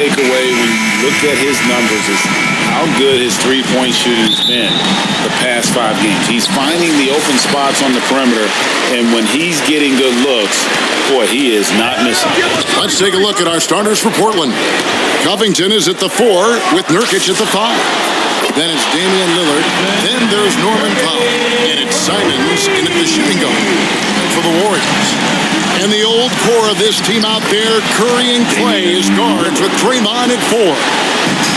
Takeaway when you look at his numbers is how good his three-point shooting has been the past 5 games. He's finding the open spots on the perimeter, and when he's getting good looks, boy, he is not missing. Let's take a look at our starters for Portland. Covington is at the 4 with Nurkic at the 5. Then it's Damian Lillard. Then there's Norman Powell. And it's Simons in at the shooting guard for the Warriors. And the old core of this team out there, Curry and Clay as guards with Draymond at 4.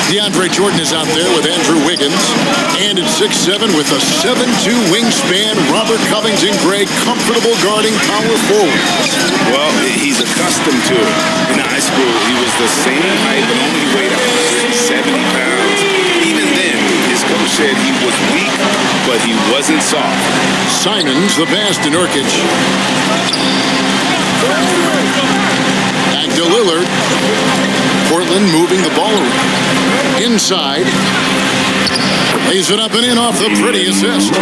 DeAndre Jordan is out there with Andrew Wiggins. And at 6'7" with a 7'2" wingspan, Robert Covington Gray comfortable guarding power forward. Well, he's accustomed to it. In high school, he was the same height, but only weighed 170 pounds. Even then, his coach said he was weak, but he wasn't soft. Simons, the pass to Nurkic. Back to Lillard. Portland moving the ball around. Inside. Lays it up and in off the pretty assist.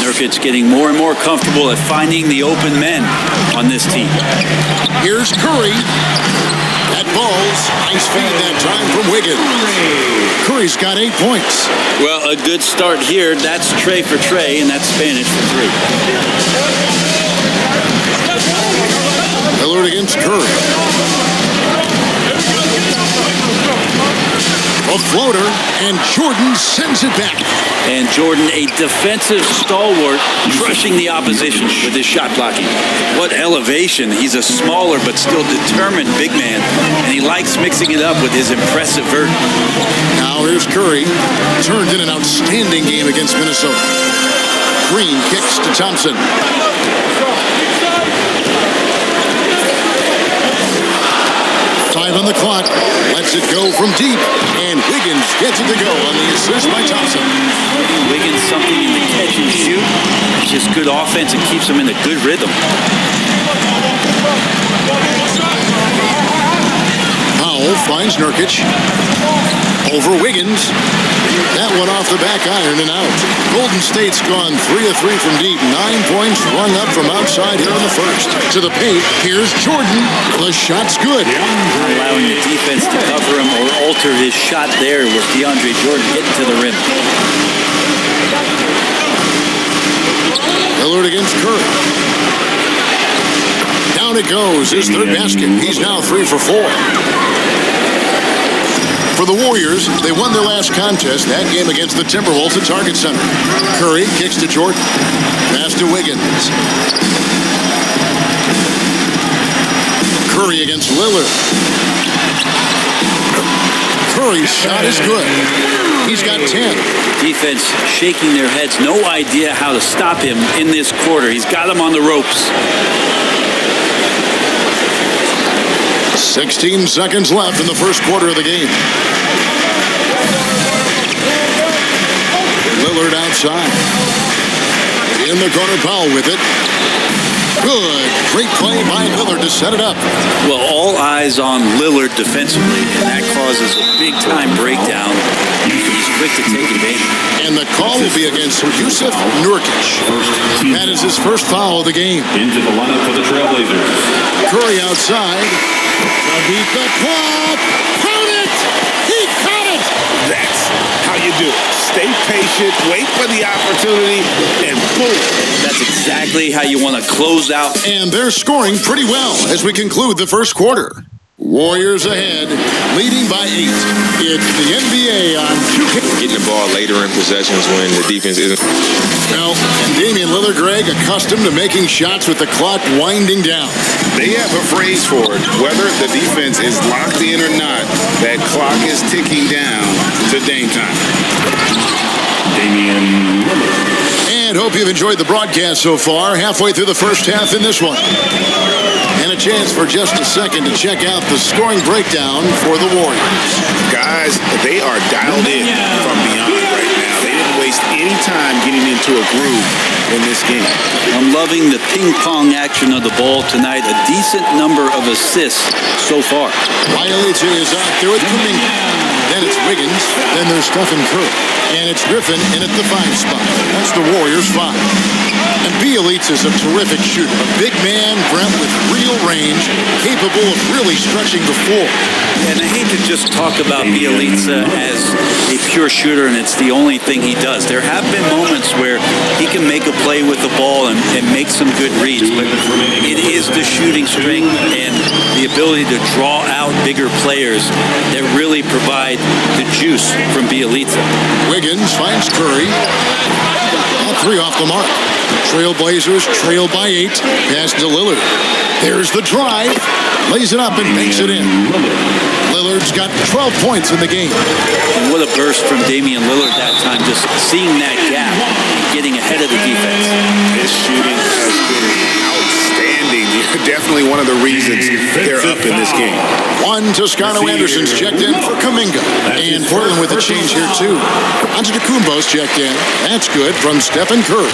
Nurkic getting more and more comfortable at finding the open men on this team. Here's Curry. That ball's nice feed that time from Wiggins. Curry's got 8 points. Well, a good start here. That's Trey for Trey, and that's Spanish for 3. Lillard against Curry. A floater, and Jordan sends it back. And Jordan, a defensive stalwart, crushing the opposition with his shot blocking. What elevation. He's a smaller but still determined big man, and he likes mixing it up with his impressive vert. Now here's Curry. Turned in an outstanding game against Minnesota. Green kicks to Thompson. Time on the clock. Lets it go from deep. And Wiggins gets it to go on the assist by Thompson. Wiggins something in the catch and shoot. It's just good offense and keeps him in a good rhythm. Powell finds Nurkic. Over Wiggins. That one off the back iron and out. Golden State's gone 3 of 3 from deep. 9 points rung up from outside here in the first. To the paint. Here's Jordan. The shot's good. Allowing the defense to cover him or alter his shot there with DeAndre Jordan getting to the rim. Lillard against Curry. Down it goes. His third basket. He's now 3 for 4. For the Warriors, they won their last contest, that game against the Timberwolves at Target Center. Curry kicks to Jordan. Pass to Wiggins. Curry against Lillard. Curry's shot is good. He's got 10. Defense shaking their heads. No idea how to stop him in this quarter. He's got him on the ropes. 16 seconds left in the first quarter of the game. Lillard outside. In the corner, Powell with it. Good. Great play by Lillard to set it up. Well, all eyes on Lillard defensively, and that causes a big-time breakdown. He's quick to take advantage. And the call will be against Jusuf Nurkic. That is his first foul of the game. Into the lineup for the Trailblazers. Curry outside. To beat the clock. Count it! He caught it! That's how you do it. Stay patient, wait for the opportunity, and boom. That's exactly how you want to close out. And they're scoring pretty well as we conclude the first quarter. Warriors ahead, leading by 8. It's the NBA on 2K. Getting the ball later in possessions when the defense isn't. Now, and Damian Lillard, Greg, accustomed to making shots with the clock winding down. They have a phrase for it. Whether the defense is locked in or not, that clock is ticking down to Dame time. Damian Lillard. And hope you've enjoyed the broadcast so far. Halfway through the first half in this one. And a chance for just a second to check out the scoring breakdown for the Warriors. Guys, they are dialed in from beyond right now. They didn't waste any time getting into a groove in this game. I'm loving the ping-pong action of the ball tonight. A decent number of assists so far. Riley is out there with Kuminga. Then it's Wiggins. Then there's Stephen Curry. And it's Griffin in at the 5 spot. That's the Warriors' 5. And Bielitsa's a terrific shooter. A big man, Brent, with real range, capable of really stretching the floor. And I hate to just talk about Bielitsa as a pure shooter and it's the only thing he does. There have been moments where he can make a play with the ball and make some good reads, but it is the shooting strength and the ability to draw out bigger players that really provide the juice from Bielitsa. Wiggins finds Curry. All 3 off the mark. Trailblazers trail by 8. Pass to Lillard. There's the drive. Lays it up and banks it in. Lillard's got 12 points in the game. And what a burst from Damian Lillard that time, just seeing that gap, getting ahead of the defense. His shooting has been outstanding. Definitely one of the reasons they're up in this game. One Toscano Anderson's checked in for Kuminga. And Portland with a change here, too. Antetokounmpo's checked in. That's good from Stephen Curry.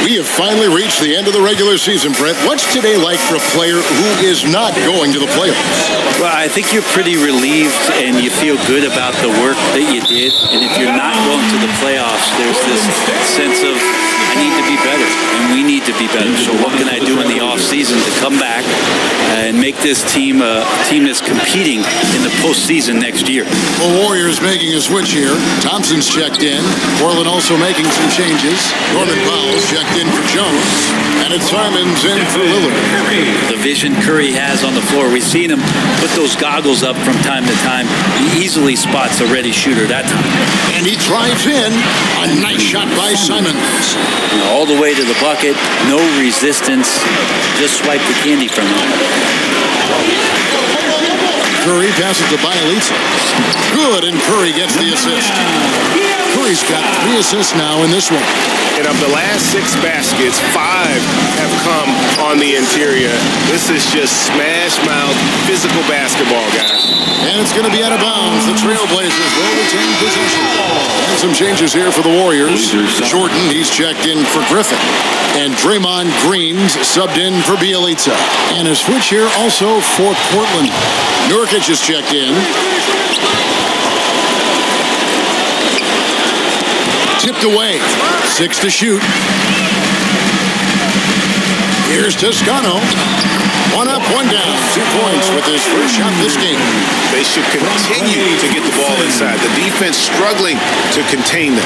We have finally reached the end of the regular season, Brent. What's today like for a player who is not going to the playoffs? Well, I think you're pretty relieved and you feel good about the work that you did. And if you're not going to the playoffs, there's this sense of, I need to be better and we need to be better. So what can I do in the offseason to come back and make this team a team that's competing in the postseason next year? The Warriors making a switch here. Thompson's checked in. Portland also making some changes. Norman Powell's checked in for Jones. And it's Simons in for Lillard. The vision Curry has on the floor. We've seen him put those goggles up from time to time. He easily spots a ready shooter that time. And he drives in. A nice shot by Simons. All the way to the bucket. No resistance. Just swipe the candy from him. Curry passes to Bielitsa. Good, and Curry gets the assist. Curry's got 3 assists now in this one. And of the last 6 baskets, 5 have come on the interior. This is just smash-mouth physical basketball, guys. And it's going to be out of bounds. The Trailblazers will retain possession. And some changes here for the Warriors. Jordan, he's checked in for Griffin. And Draymond Green's subbed in for Bielitsa. And a switch here also for Portland. Nurkic is checked in. Tipped away. 6 to shoot. Here's Toscano. 1 up, 1 down. 2 points with his first shot this game. They should continue to get the ball inside. The defense struggling to contain them.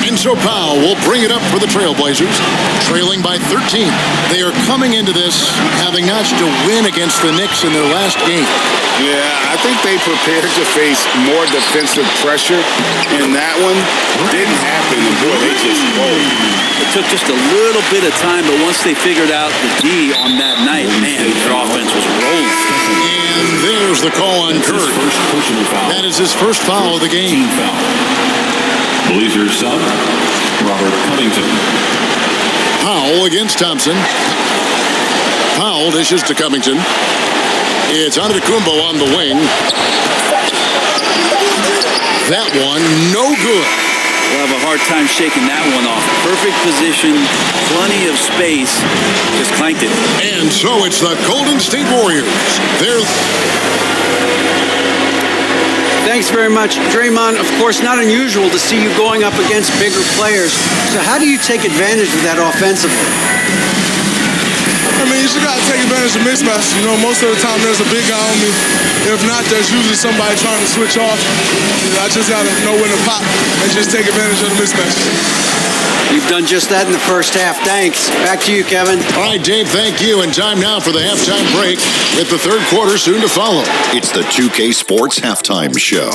And so Powell will bring it up for the Trailblazers, trailing by 13. They are coming into this having notched a win against the Knicks in their last game. Yeah, I think they prepared to face more defensive pressure, and that one didn't happen. And boy, they just rolled. It took just a little bit of time, but once they figured out the D on that night, man, their offense was rolling. And there's the call on Curry. That is his first foul of the game. Blazers sub, Robert Covington. Powell against Thompson. Powell dishes to Covington. It's Antetokounmpo on the wing. That one, no good. We'll have a hard time shaking that one off. Perfect position, plenty of space, just clanked it. And so it's the Golden State Warriors. They're... Thanks very much. Draymond, of course, not unusual to see you going up against bigger players. So how do you take advantage of that offensively? I mean, you just got to take advantage of mismatches. You know, most of the time there's a big guy on me. If not, there's usually somebody trying to switch off. I just got to know when to pop and just take advantage of the mismatches. You've done just that in the first half. Thanks. Back to you, Kevin. All right, Dave, thank you. And time now for the halftime break with the third quarter soon to follow. It's the 2K Sports Halftime Show.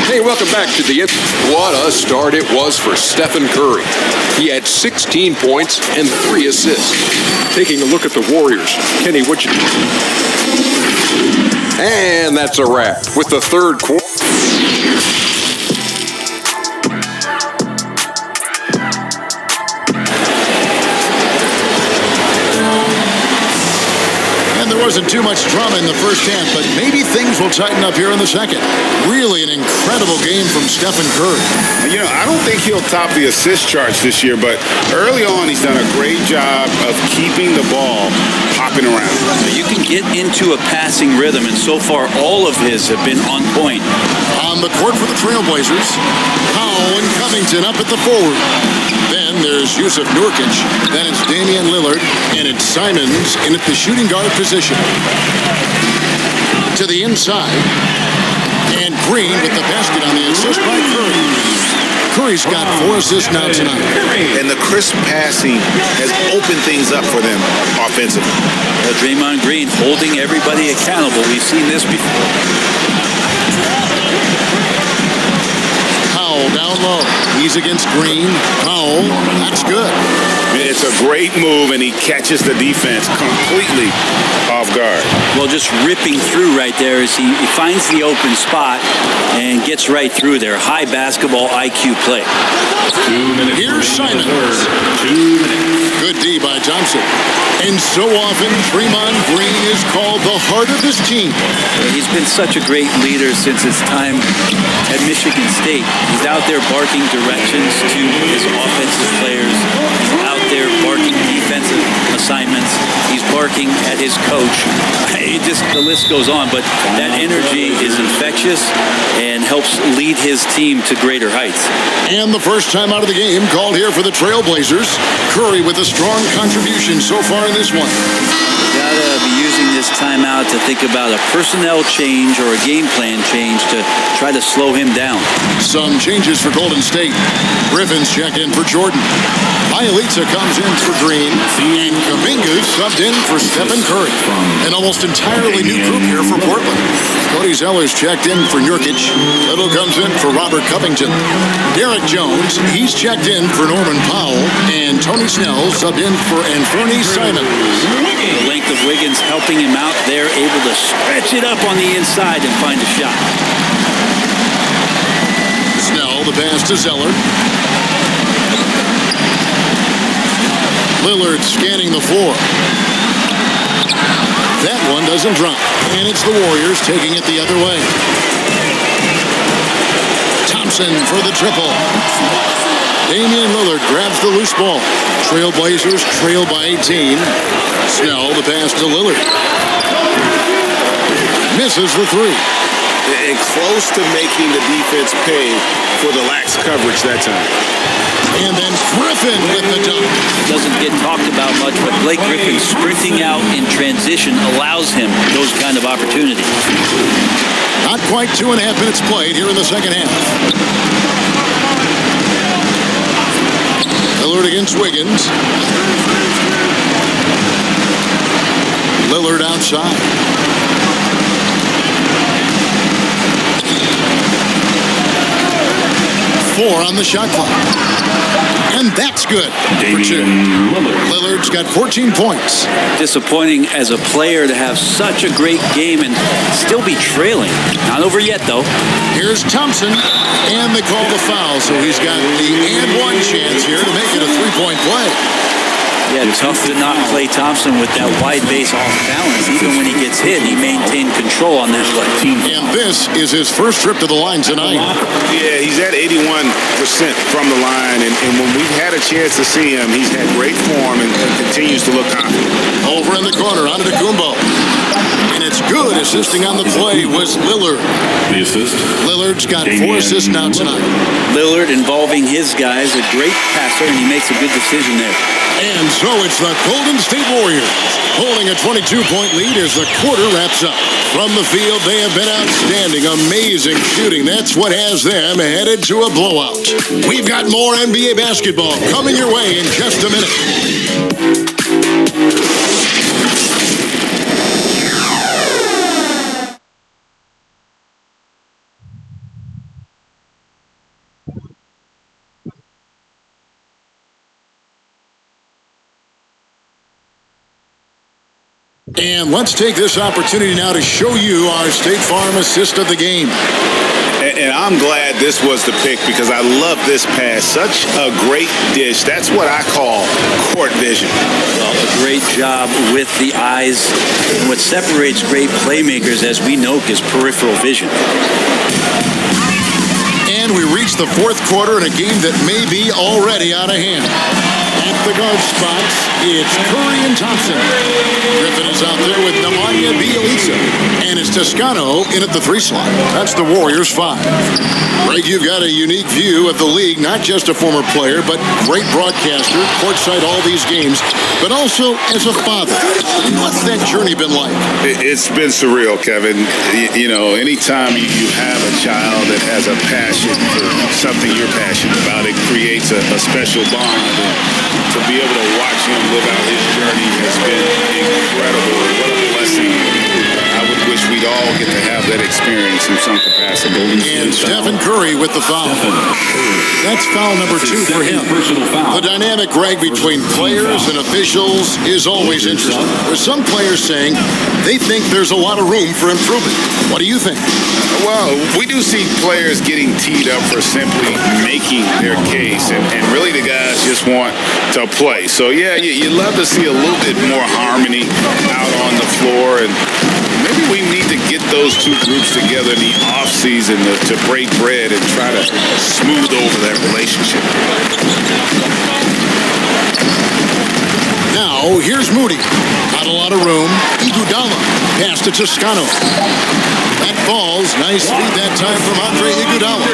Hey, welcome back to the... What a start it was for Stephen Curry. He had 16 points and 3 assists. Taking a look at the Warriors. Kenny, what you... And that's a wrap with the third quarter. Wasn't too much drama in the first half, but maybe things will tighten up here in the second. Really an incredible game from Stephen Curry. You know, I don't think he'll top the assist charts this year, but early on he's done a great job of keeping the ball pocket whipping around. You can get into a passing rhythm, and so far all of his have been on point. On the court for the Trailblazers, Powell and Covington up at the forward. Then there's Yusuf Nurkic. Then it's Damian Lillard. And it's Simons in at the shooting guard position. To the inside. And Green with the basket on the assist by Curry. Curry's got 4 assists now tonight. And the crisp passing has opened things up for them offensively. Draymond Green holding everybody accountable. We've seen this before. Powell down low. He's against Green. Powell, that's good. It's a great move, and he catches the defense completely off guard. Well, just ripping through right there as he finds the open spot and gets right through there. High basketball IQ play. 2 minutes. Here's Simons. 2 minutes. Good D by Thompson. And so often, Draymond Green is called the heart of his team. He's been such a great leader since his time at Michigan State. He's out there barking directions to his offensive players. He's out there barking defensive assignments. He's barking at his coach. The list goes on, but that energy is infectious and helps lead his team to greater heights. And the first time out of the game called here for the Trailblazers. Curry with a strong contribution so far in this one. Gotta be using this timeout to think about a personnel change or a game plan change to try to slow him down. Some changes for Golden State. Griffin's checked in for Jordan. Bielitsa comes in for Green. And Kuminga's subbed in for Stephen Curry. An almost entirely new group here for Portland. Cody Zeller's checked in for Nurkic. Little comes in for Robert Covington. Derek Jones, he's checked in for Norman Powell. And Tony Snell subbed in for Anthony Simons. The length of Wiggins helping him out there, able to stretch it up on the inside and find a shot. Snell, the pass to Zeller. Lillard scanning the floor. That one doesn't drop. And it's the Warriors taking it the other way. Thompson for the triple. Damian Lillard grabs the loose ball. Trailblazers trail by 18. Snell, the pass to Lillard. Misses the three. And close to making the defense pay for the lax coverage that time. And then Griffin with the dunk. Doesn't get talked about much, but Blake Griffin sprinting out in transition allows him those kind of opportunities. Not quite 2.5 minutes played here in the second half. Lillard against Wiggins. Lillard outside. Four on the shot clock. And that's good for 2. Lillard's got 14 points. Disappointing as a player to have such a great game and still be trailing. Not over yet, though. Here's Thompson, and they call the foul, so he's got the and one chance here to make it a 3-point play. Yeah, tough to not play Thompson with that wide base off balance. Even when he gets hit, he maintained control on that play. And this is his first trip to the line tonight. Yeah, he's at 81% from the line, and when we've had a chance to see him, he's had great form and continues to look confident. Over in the corner, onto Kumbo. And it's good. Assisting on the play was Lillard. The assist. Lillard's got 4 assists now tonight. Lillard involving his guys, a great passer, and he makes a good decision there. And so it's the Golden State Warriors holding a 22-point lead as the quarter wraps up. From the field, they have been outstanding. Amazing shooting. That's what has them headed to a blowout. We've got more NBA basketball coming your way in just a minute. And let's take this opportunity now to show you our State Farm assist of the game. And I'm glad this was the pick because I love this pass. Such a great dish. That's what I call court vision. Well, a great job with the eyes. And what separates great playmakers, as we know, is peripheral vision. And we reach the fourth quarter in a game that may be already out of hand. At the guard spots, it's Curry and Thompson. Griffin is out there with Nemanja Bjelica. And it's Toscano in at the 3 slot. That's the Warriors 5. Greg, you've got a unique view of the league, not just a former player, but great broadcaster, courtside all these games, but also as a father. What's that journey been like? It's been surreal, Kevin. You know, anytime you have a child that has a passion for something you're passionate about, it creates a special bond. And to be able to watch him live out his journey has been incredible. What a blessing. I would wish we'd all get to have that experience in some capacity. And Stephen Curry with the foul. That's foul number 2 for him. The dynamic, Greg, between players and officials is always interesting. With some players saying they think there's a lot of room for improvement. What do you think? Well, we do see players getting teed up for simply making their case, and really the guys just want to play. So, yeah, you love to see a little bit more harmony out on the floor, and maybe we need to get those two groups together in the offseason to break bread and try to smooth over that relationship. Now, here's Moody. Not a lot of room. Iguodala. Pass to Toscano. That falls. Nice feed that time from Andre Iguodala.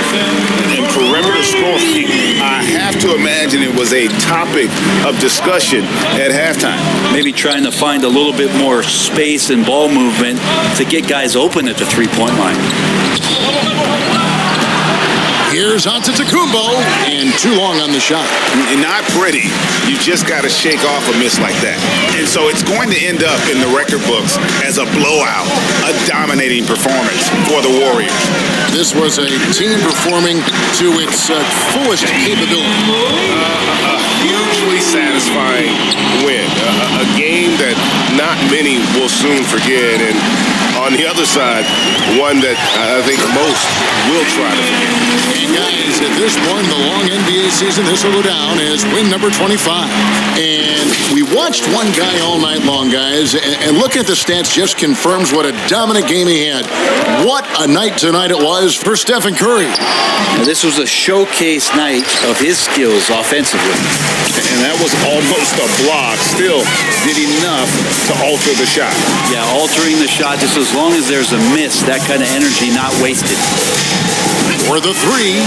And perimeter scoring, I have to imagine it was a topic of discussion at halftime. Maybe trying to find a little bit more space and ball movement to get guys open at the three-point line. Here's Antetokounmpo, and too long on the shot. Not pretty. You just got to shake off a miss like that. And so it's going to end up in the record books as a blowout, a dominating performance for the Warriors. This was a team performing to its fullest capability. A hugely satisfying win. A game that not many will soon forget. And on the other side, one that I think most will try to forget. And guys, at this point in the long NBA season, this will go down as win number 25. And we watched one guy all night long, guys, and looking at the stats just confirms what a dominant game he had. What a night tonight it was for Stephen Curry. Now, this was a showcase night of his skills offensively. And that was almost a block. Still did enough to alter the shot. Yeah, altering the shot just as long as there's a miss, that kind of energy not wasted. For the 3,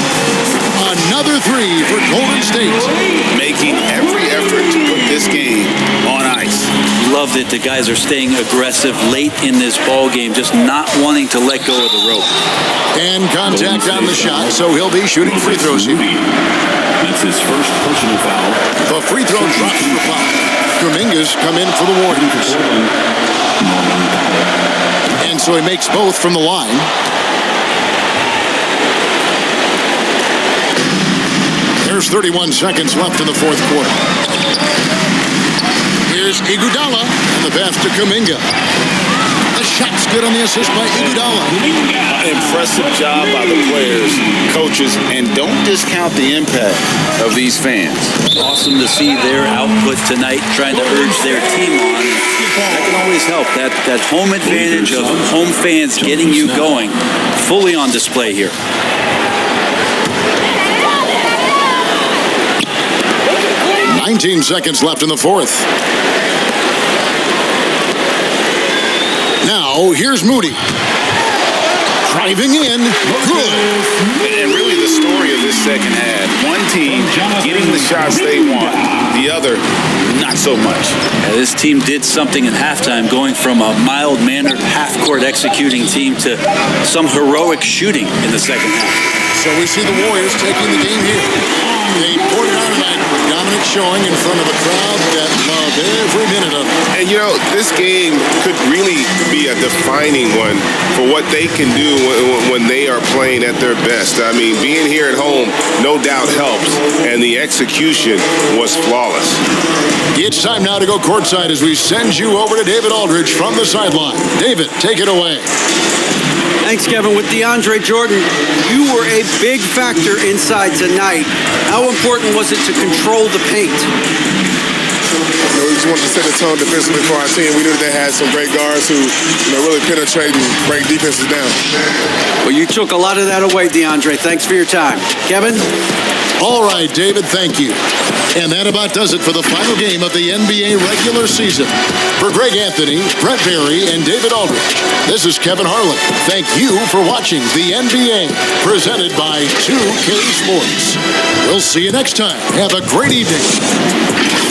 another 3 for Golden State. Making every effort to put this game on ice. Love that the guys are staying aggressive late in this ball game, just not wanting to let go of the rope. And contact on the shot, so he'll be shooting free throws here. That's his first personal foul. The free throw drops for foul. Kuminga's come in for the Warriors. And so he makes both from the line. There's 31 seconds left in the fourth quarter. Here's Iguodala and the pass to Kuminga. The shot's good on the assist by Iguodala. Impressive job by the players, coaches, and don't discount the impact of these fans. Awesome to see their output tonight, trying to urge their team on. That can always help. That home advantage of home fans getting you going, fully on display here. 19 seconds left in the fourth. Now, here's Moody. Driving in. Good. And really the story of this second half. One team getting the shots they want. The other, not so much. This team did something in halftime, going from a mild-mannered half-court executing team to some heroic shooting in the second half. So we see the Warriors taking the game here. They poured it on tonight with dominant showing in front of a crowd that loved every minute of it. And, you know, this game could really be a defining one for what they can do when they are playing at their best. I mean, being here at home, no doubt helps, and the execution was flawless. It's time now to go courtside as we send you over to David Aldridge from the sideline. David, take it away. Thanks, Kevin. With DeAndre Jordan, you were a big factor inside tonight. How important was it to control the paint? we just wanted to set the tone defensively for our team. We knew that they had some great guards who, really penetrate and break defenses down. Well, you took a lot of that away, DeAndre. Thanks for your time. Kevin? All right, David, thank you. And that about does it for the final game of the NBA regular season. For Greg Anthony, Brett Berry, and David Aldridge, this is Kevin Harlan. Thank you for watching the NBA, presented by 2K Sports. We'll see you next time. Have a great evening.